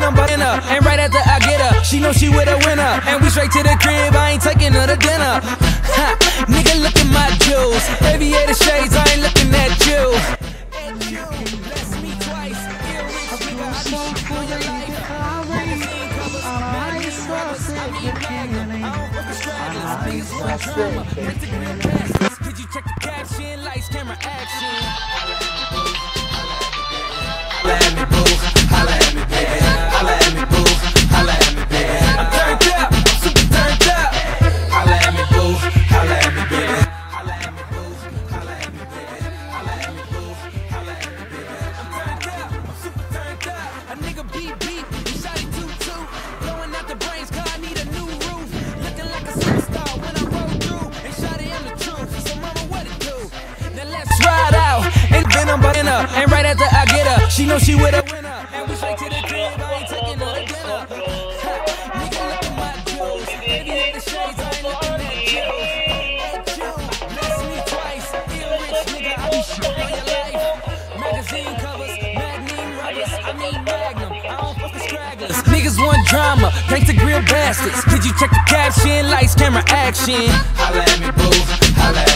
I'm in her, and right after I get her, she know she with a winner. And we straight to the crib, I ain't taking her to dinner. Ha, nigga, look at my jewels. Aviator shades, I ain't looking at you. Bless me twice. Did you check the caption? Lights, camera, action. Holla at me, boo. Holla at me, baby. Holla at me, boo. Holla at me, baby. I'm turned up. I'm super turned up. Holla at me, boo. Holla at me, baby. Holla at me, boo. Holla at me, baby. Holla at me, boo. Holla at me, baby. I'm turned up. I'm super turned up. A nigga beat. Shotty 2-2. Blowing out the brains 'cause I need a new roof. Looking like a superstar when I roll through. And shotty, I'm the truth. So mama, what it do? Now let's ride out. Ain't been on in her. And right after I get her, she know she with a winner. And we straight to the crib, I ain't taking her to dinner. Nigga, look at my jewels. Aviator shades, I ain't looking at you. Bless me twice. Feel rich, nigga, I be short on your life. Magazine covers, magnum rubbers, I mean magnum. I don't fuck with stragglers. Niggas want drama, thanks to grill bastards. Did you check the caption? Lights, camera, action. Holla at me, boo. Holla at me.